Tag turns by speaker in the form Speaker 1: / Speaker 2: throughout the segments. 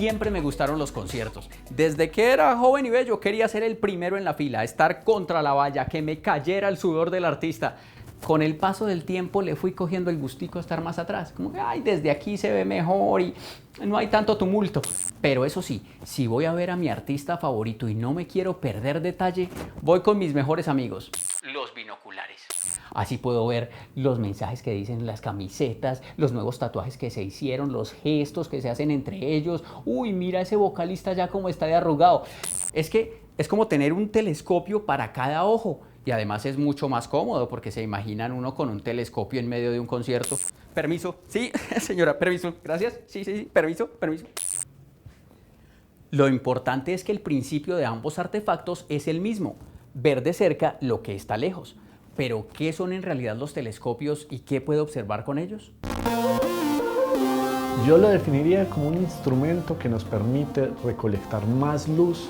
Speaker 1: Siempre me gustaron los conciertos. Desde que era joven y bello quería ser el primero en la fila, estar contra la valla, que me cayera el sudor del artista. Con el paso del tiempo le fui cogiendo el gustico a estar más atrás. Como que, ay, desde aquí se ve mejor y no hay tanto tumulto. Pero eso sí, si voy a ver a mi artista favorito y no me quiero perder detalle, voy con mis mejores amigos, los binoculares. Así puedo ver los mensajes que dicen las camisetas, los nuevos tatuajes que se hicieron, los gestos que se hacen entre ellos. Uy, mira ese vocalista ya como está de arrugado. Es que es como tener un telescopio para cada ojo. Y además es mucho más cómodo porque se imaginan uno con un telescopio en medio de un concierto. Permiso. Sí, señora, permiso. Gracias. Sí, permiso. Lo importante es que el principio de ambos artefactos es el mismo, ver de cerca lo que está lejos. Pero, ¿qué son en realidad los telescopios y qué puedo observar con ellos?
Speaker 2: Yo lo definiría como un instrumento que nos permite recolectar más luz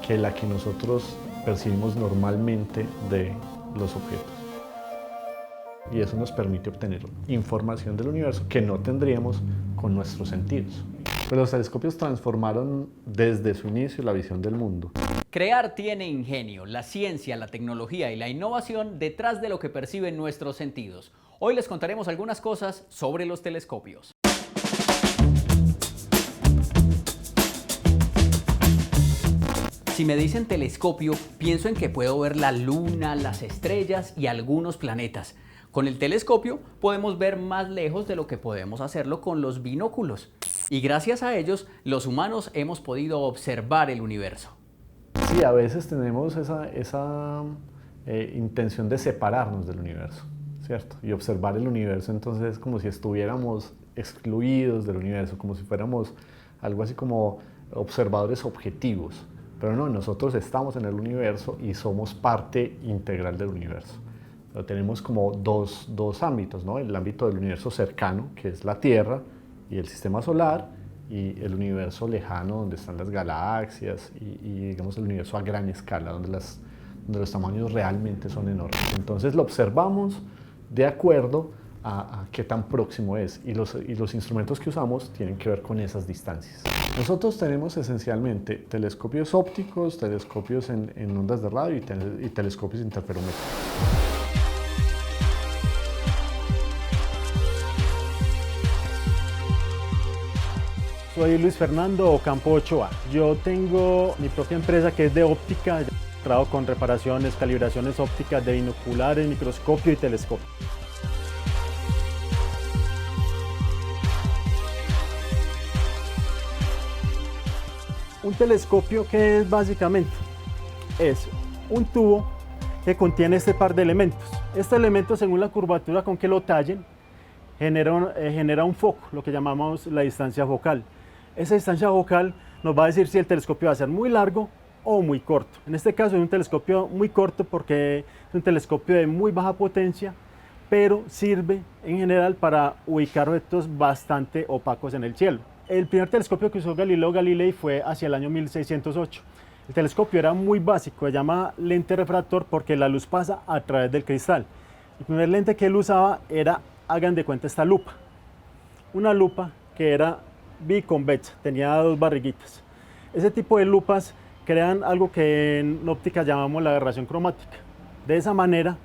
Speaker 2: que la que nosotros percibimos normalmente de los objetos. Y eso nos permite obtener información del universo que no tendríamos con nuestros sentidos. Pues los telescopios transformaron desde su inicio la visión del mundo.
Speaker 1: Crear tiene ingenio, la ciencia, la tecnología y la innovación detrás de lo que perciben nuestros sentidos. Hoy les contaremos algunas cosas sobre los telescopios. Si me dicen telescopio, pienso en que puedo ver la luna, las estrellas y algunos planetas. Con el telescopio podemos ver más lejos de lo que podemos hacerlo con los binóculos. Y gracias a ellos, los humanos hemos podido observar el universo.
Speaker 2: Sí, a veces tenemos esa intención de separarnos del universo, ¿cierto? Y observar el universo entonces como si estuviéramos excluidos del universo, como si fuéramos algo así como observadores objetivos. Pero no, nosotros estamos en el universo y somos parte integral del universo. Pero tenemos como dos ámbitos, ¿no? El ámbito del universo cercano, que es la Tierra y el sistema solar, y el universo lejano, donde están las galaxias y digamos el universo a gran escala, donde los tamaños realmente son enormes. Entonces lo observamos de acuerdo a qué tan próximo es, y los instrumentos que usamos tienen que ver con esas distancias. Nosotros tenemos esencialmente telescopios ópticos, telescopios en ondas de radio y telescopios interferométricos.
Speaker 3: Soy Luis Fernando Ocampo Ochoa. Yo tengo mi propia empresa que es de óptica. Trabajo con reparaciones, calibraciones ópticas de binoculares, microscopio y telescopio. Un telescopio, ¿qué es básicamente? Es un tubo que contiene este par de elementos. Este elemento, según la curvatura con que lo tallen, genera un foco, lo que llamamos la distancia focal. Esa distancia focal nos va a decir si el telescopio va a ser muy largo o muy corto. En este caso es un telescopio muy corto porque es un telescopio de muy baja potencia, pero sirve en general para ubicar objetos bastante opacos en el cielo. El primer telescopio que usó Galileo Galilei fue hacia el año 1608. El telescopio era muy básico, se llama lente refractor porque la luz pasa a través del cristal. El primer lente que él usaba era, hagan de cuenta, esta lupa. Una lupa que era biconvexa, tenía dos barriguitas. Ese tipo de lupas crean algo que en óptica llamamos la aberración cromática. De esa manera,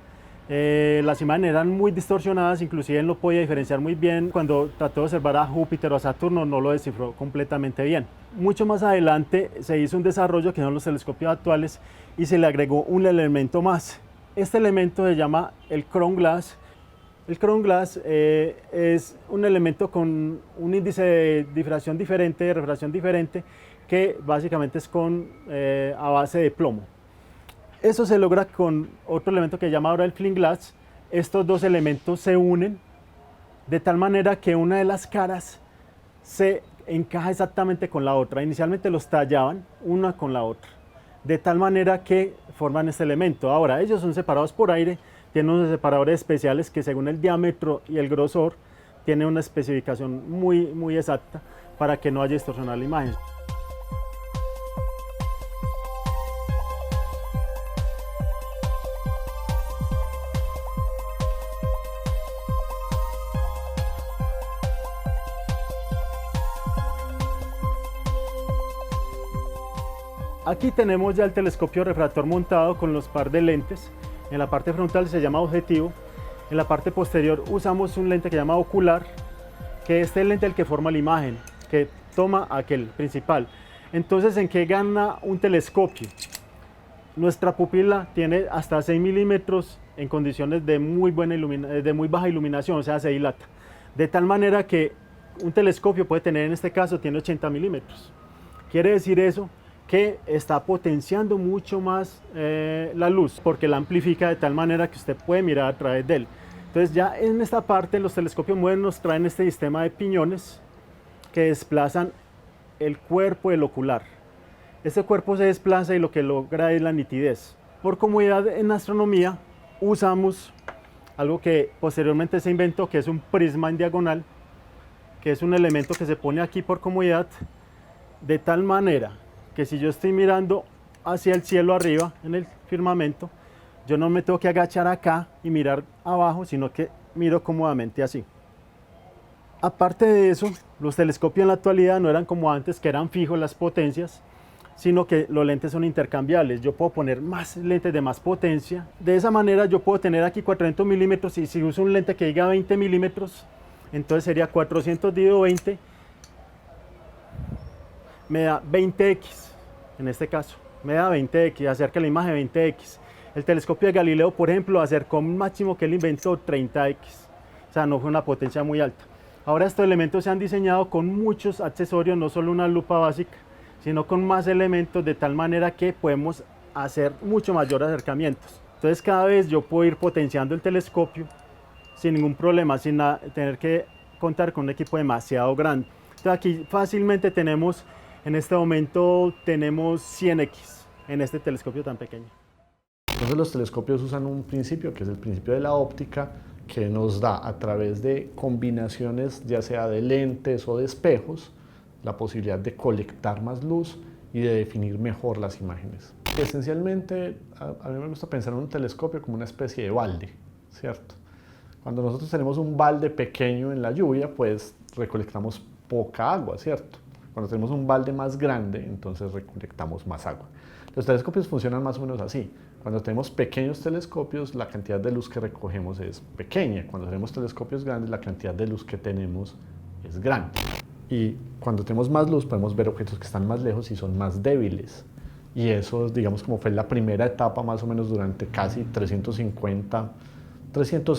Speaker 3: las imágenes eran muy distorsionadas, inclusive él no podía diferenciar muy bien. Cuando trató de observar a Júpiter o a Saturno, no lo descifró completamente bien. Mucho más adelante se hizo un desarrollo que son los telescopios actuales y se le agregó un elemento más. Este elemento se llama el Crown Glass. El Crown Glass es un elemento con un índice de difracción diferente, de refracción diferente, que básicamente es a base de plomo. Eso se logra con otro elemento que se llama ahora el Flint Glass. Estos dos elementos se unen de tal manera que una de las caras se encaja exactamente con la otra. Inicialmente los tallaban una con la otra, de tal manera que forman este elemento. Ahora, ellos son separados por aire, tienen unos separadores especiales que según el diámetro y el grosor tienen una especificación muy exacta para que no haya distorsionar la imagen. Aquí tenemos ya el telescopio refractor montado con los par de lentes. En la parte frontal se llama objetivo. En la parte posterior usamos un lente que se llama ocular, que es el lente el que forma la imagen, que toma aquel principal. Entonces, ¿en qué gana un telescopio? Nuestra pupila tiene hasta 6 milímetros en condiciones de muy baja iluminación, o sea, se dilata. De tal manera que un telescopio puede tener, en este caso, tiene 80 milímetros. Quiere decir eso que está potenciando mucho más la luz, porque la amplifica de tal manera que usted puede mirar a través de él. Entonces ya en esta parte los telescopios modernos traen este sistema de piñones que desplazan el cuerpo del ocular. Este cuerpo se desplaza y lo que logra es la nitidez. Por comodidad en astronomía usamos algo que posteriormente se inventó, que es un prisma en diagonal, que es un elemento que se pone aquí por comodidad, de tal manera que si yo estoy mirando hacia el cielo arriba en el firmamento, yo no me tengo que agachar acá y mirar abajo, sino que miro cómodamente así. Aparte de eso, los telescopios en la actualidad no eran como antes, que eran fijos las potencias, sino que los lentes son intercambiables. Yo puedo poner más lentes de más potencia. De esa manera yo puedo tener aquí 400 milímetros y si uso un lente que diga 20 milímetros, entonces sería 400 dividido 20, me da 20x. En este caso, me da 20x, acerca la imagen 20x. El telescopio de Galileo, por ejemplo, acercó un máximo que él inventó 30x. O sea, no fue una potencia muy alta. Ahora estos elementos se han diseñado con muchos accesorios, no solo una lupa básica, sino con más elementos de tal manera que podemos hacer mucho mayor acercamientos. Entonces cada vez yo puedo ir potenciando el telescopio sin ningún problema, sin tener que contar con un equipo demasiado grande. Entonces aquí fácilmente tenemos, en este momento tenemos 100x en este telescopio tan pequeño.
Speaker 2: Entonces los telescopios usan un principio que es el principio de la óptica, que nos da a través de combinaciones ya sea de lentes o de espejos la posibilidad de colectar más luz y de definir mejor las imágenes. Esencialmente a mí me gusta pensar en un telescopio como una especie de balde, ¿cierto? Cuando nosotros tenemos un balde pequeño en la lluvia, pues recolectamos poca agua, ¿cierto? Cuando tenemos un balde más grande, entonces recolectamos más agua. Los telescopios funcionan más o menos así. Cuando tenemos pequeños telescopios, la cantidad de luz que recogemos es pequeña. Cuando tenemos telescopios grandes, la cantidad de luz que tenemos es grande. Y cuando tenemos más luz, podemos ver objetos que están más lejos y son más débiles. Y eso, digamos, como fue la primera etapa más o menos durante casi 300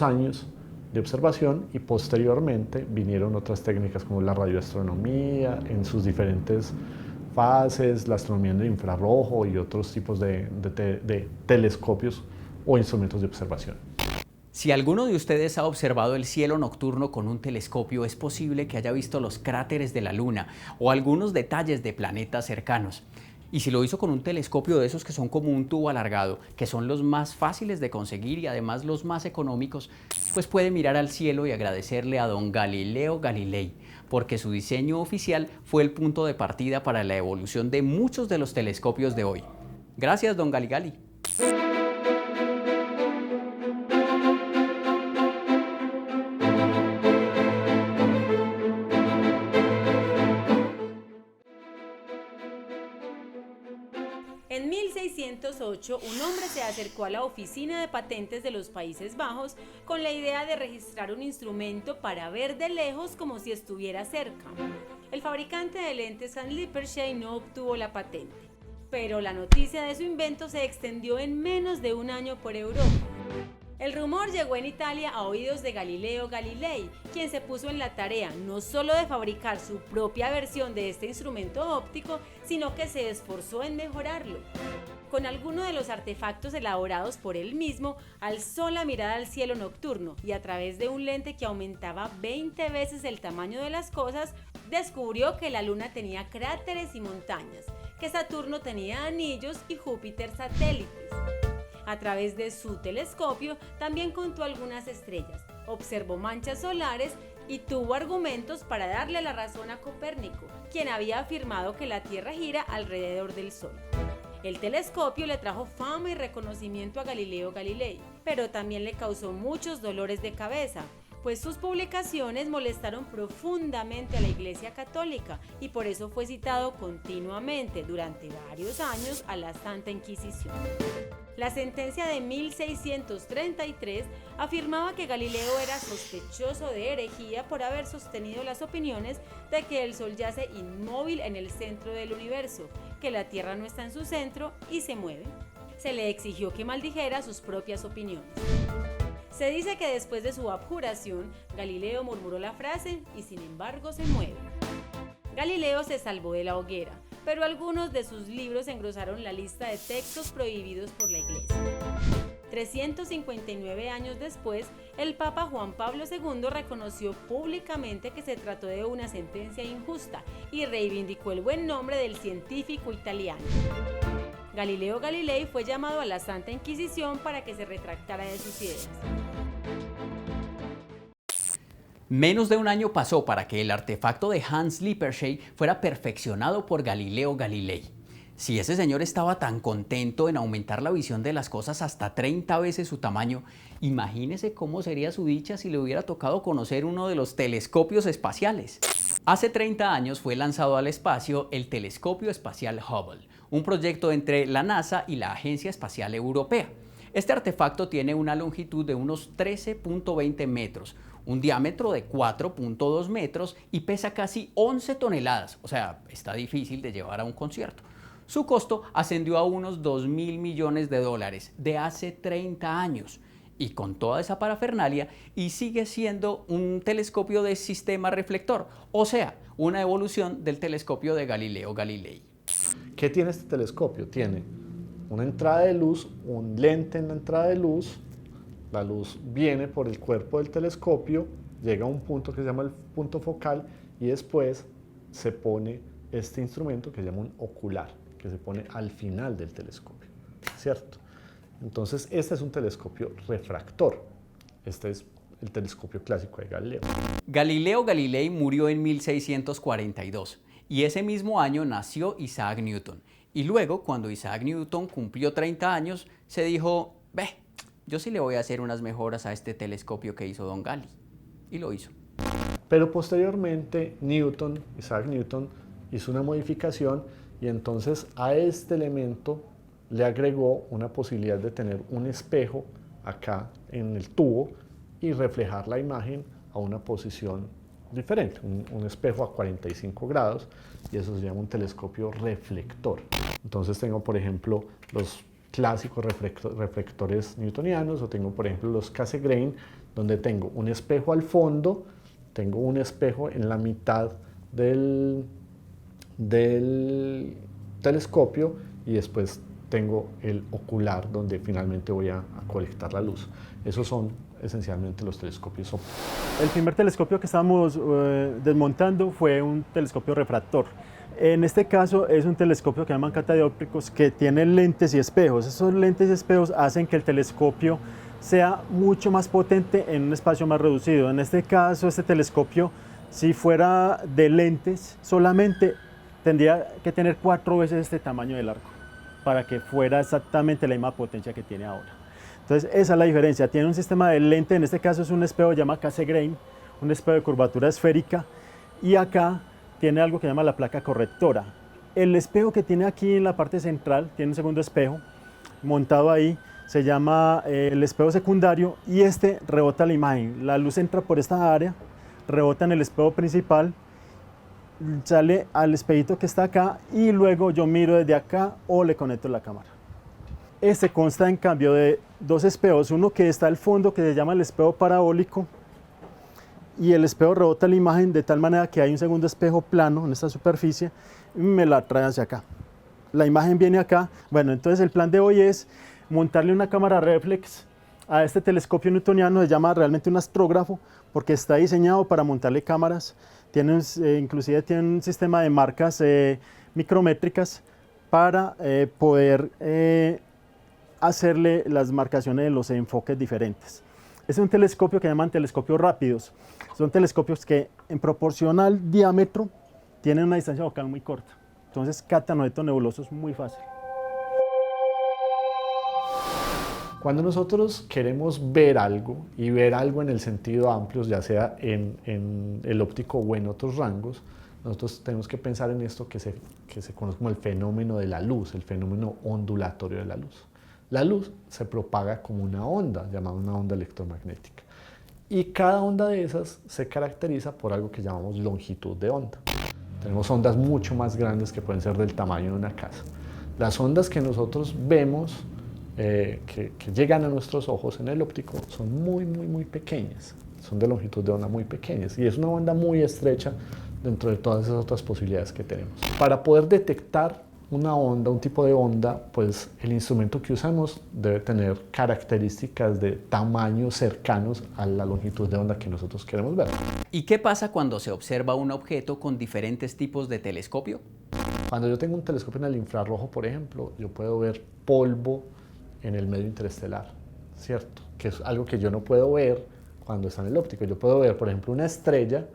Speaker 2: años de observación, y posteriormente vinieron otras técnicas como la radioastronomía en sus diferentes fases, la astronomía en el infrarrojo y otros tipos de telescopios o instrumentos de observación.
Speaker 1: Si alguno de ustedes ha observado el cielo nocturno con un telescopio, es posible que haya visto los cráteres de la Luna o algunos detalles de planetas cercanos. Y si lo hizo con un telescopio de esos que son como un tubo alargado, que son los más fáciles de conseguir y además los más económicos, pues puede mirar al cielo y agradecerle a don Galileo Galilei, porque su diseño oficial fue el punto de partida para la evolución de muchos de los telescopios de hoy. Gracias, don Galigali.
Speaker 4: En 1608, un hombre se acercó a la oficina de patentes de los Países Bajos con la idea de registrar un instrumento para ver de lejos como si estuviera cerca. El fabricante de lentes Hans Lippershey no obtuvo la patente, pero la noticia de su invento se extendió en menos de un año por Europa. El rumor llegó en Italia a oídos de Galileo Galilei, quien se puso en la tarea no solo de fabricar su propia versión de este instrumento óptico, sino que se esforzó en mejorarlo. Con alguno de los artefactos elaborados por él mismo, alzó la mirada al cielo nocturno y a través de un lente que aumentaba 20 veces el tamaño de las cosas, descubrió que la Luna tenía cráteres y montañas, que Saturno tenía anillos y Júpiter satélites. A través de su telescopio también contó algunas estrellas, observó manchas solares y tuvo argumentos para darle la razón a Copérnico, quien había afirmado que la Tierra gira alrededor del Sol. El telescopio le trajo fama y reconocimiento a Galileo Galilei, pero también le causó muchos dolores de cabeza, pues sus publicaciones molestaron profundamente a la Iglesia Católica y por eso fue citado continuamente durante varios años a la Santa Inquisición. La sentencia de 1633 afirmaba que Galileo era sospechoso de herejía por haber sostenido las opiniones de que el Sol yace inmóvil en el centro del universo, que la Tierra no está en su centro y se mueve. Se le exigió que maldijera sus propias opiniones. Se dice que después de su abjuración, Galileo murmuró la frase y sin embargo se mueve. Galileo se salvó de la hoguera, pero algunos de sus libros engrosaron la lista de textos prohibidos por la Iglesia. 359 años después, el Papa Juan Pablo II reconoció públicamente que se trató de una sentencia injusta y reivindicó el buen nombre del científico italiano. Galileo Galilei fue llamado a la Santa Inquisición para que se retractara de sus ideas.
Speaker 1: Menos de un año pasó para que el artefacto de Hans Lippershey fuera perfeccionado por Galileo Galilei. Si ese señor estaba tan contento en aumentar la visión de las cosas hasta 30 veces su tamaño, imagínese cómo sería su dicha si le hubiera tocado conocer uno de los telescopios espaciales. Hace 30 años fue lanzado al espacio el Telescopio Espacial Hubble, un proyecto entre la NASA y la Agencia Espacial Europea. Este artefacto tiene una longitud de unos 13.20 metros, un diámetro de 4.2 metros y pesa casi 11 toneladas, o sea, está difícil de llevar a un concierto. Su costo ascendió a unos $2.000 millones de hace 30 años. Y con toda esa parafernalia, y sigue siendo un telescopio de sistema reflector, o sea, una evolución del telescopio de Galileo Galilei.
Speaker 2: ¿Qué tiene este telescopio? Tiene una entrada de luz, un lente en la entrada de luz, la luz viene por el cuerpo del telescopio, llega a un punto que se llama el punto focal y después se pone este instrumento que se llama un ocular, que se pone al final del telescopio, ¿cierto? Entonces, este es un telescopio refractor. Este es el telescopio clásico de Galileo.
Speaker 1: Galileo Galilei murió en 1642 y ese mismo año nació Isaac Newton. Y luego, cuando Isaac Newton cumplió 30 años, se dijo, yo sí le voy a hacer unas mejoras a este telescopio que hizo Don Gali. Y lo hizo.
Speaker 2: Pero posteriormente, Isaac Newton, hizo una modificación y entonces a este elemento le agregó una posibilidad de tener un espejo acá en el tubo y reflejar la imagen a una posición diferente, un espejo a 45 grados, y eso se llama un telescopio reflector. Entonces tengo, por ejemplo, los clásicos reflectores newtonianos, o tengo, por ejemplo, los Cassegrain, donde tengo un espejo al fondo, tengo un espejo en la mitad del telescopio y después tengo el ocular donde finalmente voy a colectar la luz. Esos son esencialmente los telescopios ópticos.
Speaker 3: El primer telescopio que estábamos desmontando fue un telescopio refractor. En este caso es un telescopio que llaman catadióptricos, que tiene lentes y espejos. Esos lentes y espejos hacen que el telescopio sea mucho más potente en un espacio más reducido. En este caso, este telescopio, si fuera de lentes solamente, tendría que tener 4 veces este tamaño del arco para que fuera exactamente la misma potencia que tiene ahora. Entonces, esa es la diferencia. Tiene un sistema de lente, en este caso es un espejo llamado Cassegrain, un espejo de curvatura esférica, y acá tiene algo que llama la placa correctora. El espejo que tiene aquí en la parte central, tiene un segundo espejo montado ahí, se llama el espejo secundario, y este rebota la imagen. La luz entra por esta área, rebota en el espejo principal, sale al espejito que está acá y luego yo miro desde acá o le conecto la cámara. Este consta en cambio de 2 espejos, uno que está al fondo que se llama el espejo parabólico, y el espejo rebota la imagen de tal manera que hay un segundo espejo plano en esta superficie y me la trae hacia acá. La imagen viene acá. Bueno, entonces el plan de hoy es montarle una cámara reflex a este telescopio newtoniano, se llama realmente un astrógrafo porque está diseñado para montarle cámaras. Inclusive tiene un sistema de marcas micrométricas para poder hacerle las marcaciones de los enfoques diferentes. Es un telescopio que llaman telescopios rápidos. Son telescopios que en proporción al diámetro tienen una distancia focal muy corta. Entonces captan objetos nebulosos muy fácil.
Speaker 2: Cuando nosotros queremos ver algo, y ver algo en el sentido amplio, ya sea en el óptico o en otros rangos, nosotros tenemos que pensar en esto que se conoce como el fenómeno de la luz, el fenómeno ondulatorio de la luz. La luz se propaga como una onda, llamada una onda electromagnética. Y cada onda de esas se caracteriza por algo que llamamos longitud de onda. Tenemos ondas mucho más grandes que pueden ser del tamaño de una casa. Las ondas que nosotros vemos, que llegan a nuestros ojos en el óptico, son muy pequeñas. Son de longitud de onda muy pequeñas. Y es una banda muy estrecha dentro de todas esas otras posibilidades que tenemos. Para poder detectar una onda, un tipo de onda, pues el instrumento que usamos debe tener características de tamaño cercanos a la longitud de onda que nosotros queremos ver.
Speaker 1: ¿Y qué pasa cuando se observa un objeto con diferentes tipos de telescopio?
Speaker 2: Cuando yo tengo un telescopio en el infrarrojo, por ejemplo, yo puedo ver polvo en el medio interestelar, ¿cierto? Que es algo que yo no puedo ver cuando está en el óptico. Yo puedo ver, por ejemplo, una estrella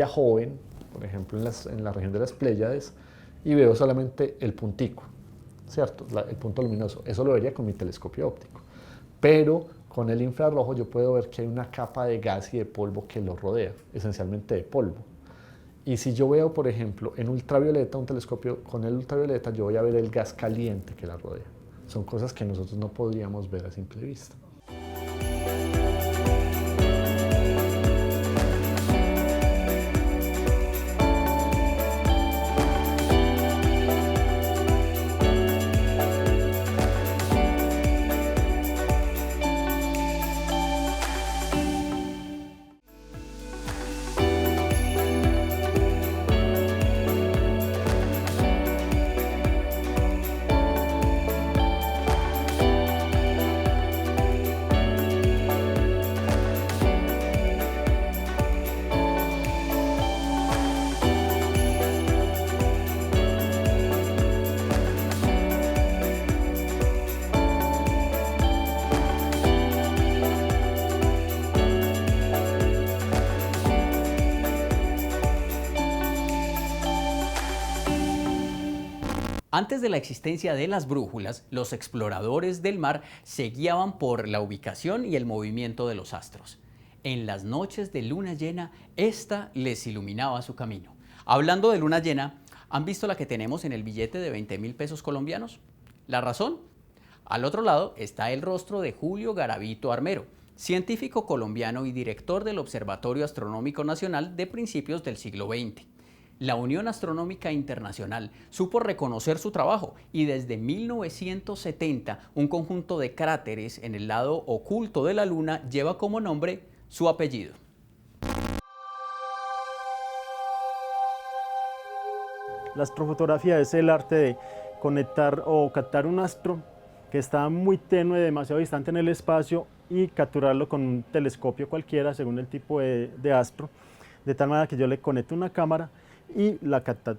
Speaker 2: joven, por ejemplo, en la región de las Pléyades, y veo solamente el puntico, ¿cierto? El punto luminoso. Eso lo vería con mi telescopio óptico. Pero con el infrarrojo yo puedo ver que hay una capa de gas y de polvo que lo rodea, esencialmente de polvo. Y si yo veo, por ejemplo, en ultravioleta, un telescopio con el ultravioleta, yo voy a ver el gas caliente que la rodea. Son cosas que nosotros no podríamos ver a simple vista.
Speaker 1: Antes de la existencia de las brújulas, los exploradores del mar se guiaban por la ubicación y el movimiento de los astros. En las noches de luna llena, esta les iluminaba su camino. Hablando de luna llena, ¿han visto la que tenemos en el billete de 20.000 pesos colombianos? ¿La razón? Al otro lado está el rostro de Julio Garavito Armero, científico colombiano y director del Observatorio Astronómico Nacional de principios del siglo XX. La Unión Astronómica Internacional supo reconocer su trabajo y desde 1970 un conjunto de cráteres en el lado oculto de la Luna lleva como nombre su apellido.
Speaker 3: La astrofotografía es el arte de conectar o captar un astro que está muy tenue, demasiado distante en el espacio, y capturarlo con un telescopio cualquiera según el tipo de astro, de tal manera que yo le conecto una cámara y la capto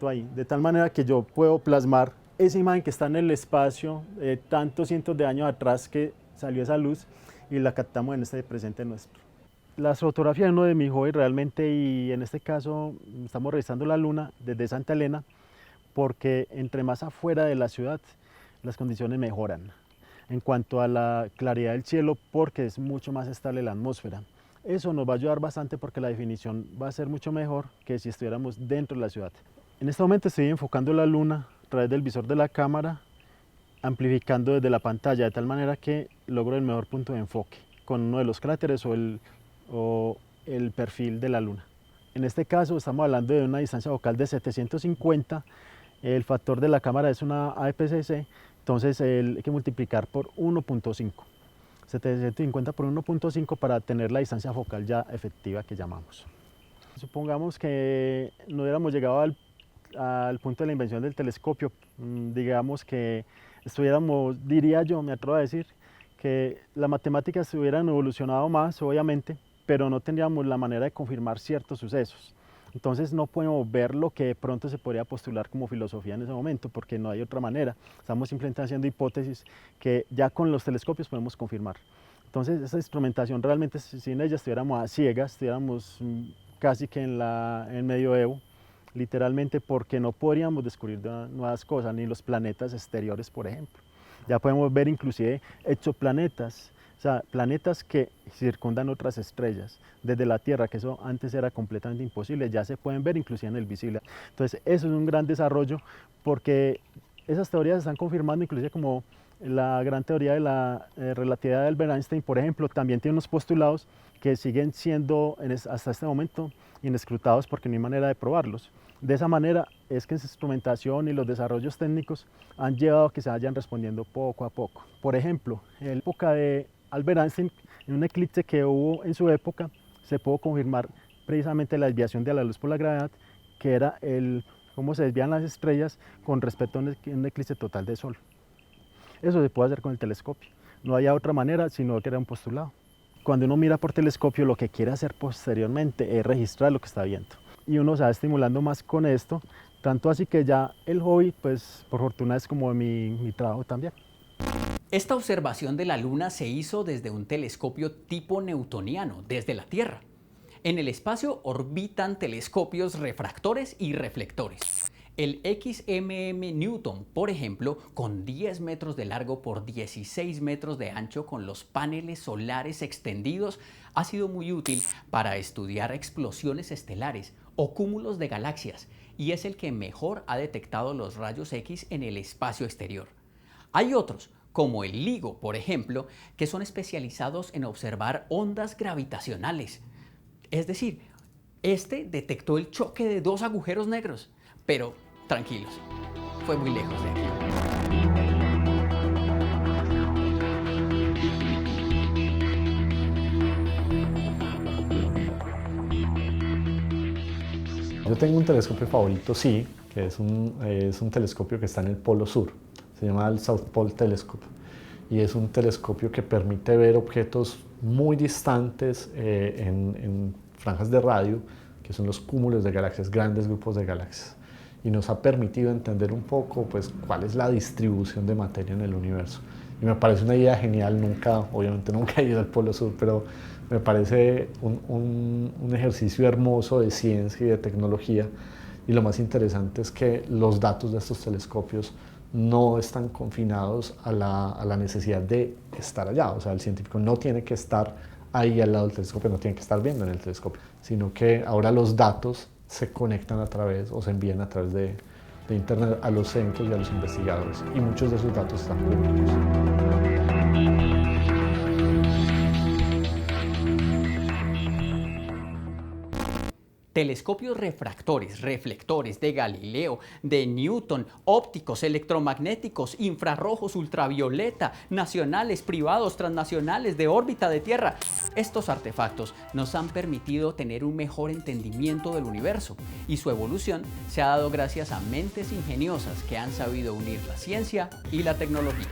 Speaker 3: ahí, de tal manera que yo puedo plasmar esa imagen que está en el espacio tantos cientos de años atrás que salió esa luz, y la captamos en este presente nuestro. La astrofotografía es uno de mis hobbies realmente, y en este caso estamos revisando la Luna desde Santa Elena, porque entre más afuera de la ciudad las condiciones mejoran en cuanto a la claridad del cielo, porque es mucho más estable la atmósfera. Eso nos va a ayudar bastante porque la definición va a ser mucho mejor que si estuviéramos dentro de la ciudad. En este momento estoy enfocando la Luna a través del visor de la cámara, amplificando desde la pantalla de tal manera que logro el mejor punto de enfoque con uno de los cráteres o el perfil de la Luna. En este caso estamos hablando de una distancia focal de 750, el factor de la cámara es una APS-C, entonces hay que multiplicar por 1.5. 750 por 1.5 para tener la distancia focal ya efectiva que llamamos. Supongamos que no hubiéramos llegado al punto de la invención del telescopio, digamos que estuviéramos, diría yo, me atrevo a decir, que las matemáticas hubieran evolucionado más, obviamente, pero no tendríamos la manera de confirmar ciertos sucesos. Entonces no podemos ver lo que de pronto se podría postular como filosofía en ese momento, porque no hay otra manera. Estamos simplemente haciendo hipótesis que ya con los telescopios podemos confirmar. Entonces esa instrumentación realmente, si en ella estuviéramos a ciegas, estuviéramos casi que en medioevo, literalmente, porque no podríamos descubrir nuevas cosas, ni los planetas exteriores, por ejemplo. Ya podemos ver inclusive exoplanetas, o sea, planetas que circundan otras estrellas. Desde la Tierra, que eso antes era completamente imposible, ya se pueden ver inclusive en el visible. Entonces, eso es un gran desarrollo porque esas teorías se están confirmando, inclusive como la gran teoría de la relatividad de Albert Einstein, por ejemplo, también tiene unos postulados que siguen siendo hasta este momento inescrutados porque no hay manera de probarlos. De esa manera es que esa instrumentación y los desarrollos técnicos han llevado a que se vayan respondiendo poco a poco. Por ejemplo, en la época de Albert Einstein, en un eclipse que hubo en su época, se pudo confirmar precisamente la desviación de la luz por la gravedad, que era cómo se desvían las estrellas con respecto a un eclipse total de Sol. Eso se puede hacer con el telescopio. No había otra manera, sino que era un postulado. Cuando uno mira por telescopio, lo que quiere hacer posteriormente es registrar lo que está viendo. Y uno se va estimulando más con esto, tanto así que ya el hobby, pues por fortuna es como mi trabajo también.
Speaker 1: Esta observación de la Luna se hizo desde un telescopio tipo newtoniano, desde la Tierra. En el espacio orbitan telescopios refractores y reflectores. El XMM Newton, por ejemplo, con 10 metros de largo por 16 metros de ancho con los paneles solares extendidos, ha sido muy útil para estudiar explosiones estelares o cúmulos de galaxias y es el que mejor ha detectado los rayos X en el espacio exterior. Hay otros, como el LIGO, por ejemplo, que son especializados en observar ondas gravitacionales. Es decir, este detectó el choque de dos agujeros negros, pero tranquilos, fue muy lejos de aquí.
Speaker 2: Yo tengo un telescopio favorito, sí, que es un telescopio que está en el Polo Sur. Se llama el South Pole Telescope y es un telescopio que permite ver objetos muy distantes en franjas de radio, que son los cúmulos de galaxias, grandes grupos de galaxias. Y nos ha permitido entender un poco pues, cuál es la distribución de materia en el universo. Y me parece una idea genial, obviamente nunca he ido al Polo Sur, pero me parece un ejercicio hermoso de ciencia y de tecnología. Y lo más interesante es que los datos de estos telescopios no están confinados a la necesidad de estar allá. O sea, el científico no tiene que estar ahí al lado del telescopio, no tiene que estar viendo en el telescopio, sino que ahora los datos se conectan o se envían a través de Internet a los centros y a los investigadores. Y muchos de esos datos están públicos.
Speaker 1: Telescopios refractores, reflectores de Galileo, de Newton, ópticos, electromagnéticos, infrarrojos, ultravioleta, nacionales, privados, transnacionales, de órbita de Tierra. Estos artefactos nos han permitido tener un mejor entendimiento del universo y su evolución se ha dado gracias a mentes ingeniosas que han sabido unir la ciencia y la tecnología.